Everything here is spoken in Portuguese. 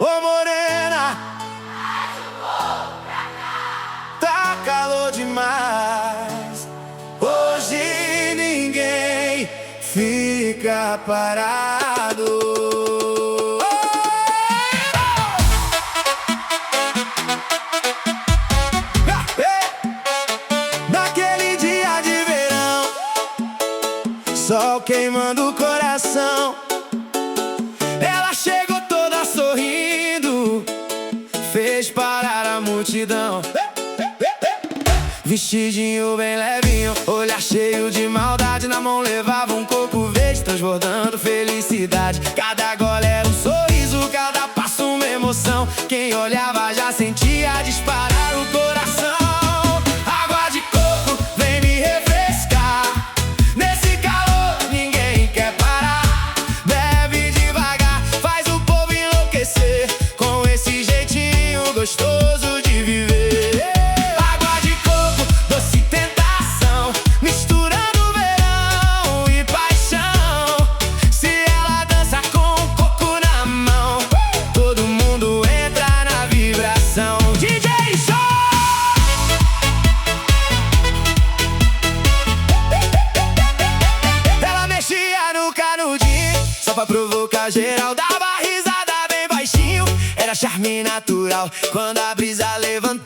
Ô morena, tá calor demais. Hoje ninguém fica parado. Naquele dia de verão, sol queimando o coração, ela chegou toda sorrindo, fez parar a multidão. Vestidinho bem levinho, olhar cheio de maldade, na mão levava um coco verde, transbordando felicidade. Cada gole era um sorriso, cada passo uma emoção. Quem olhava já sentia disparar o coração. Água de coco vem me refrescar, nesse calor ninguém quer parar. Bebe devagar, faz o povo enlouquecer, com esse jeitinho gostoso de viver. Só pra provocar geral, dava risada bem baixinho. Era charme natural quando a brisa levantava.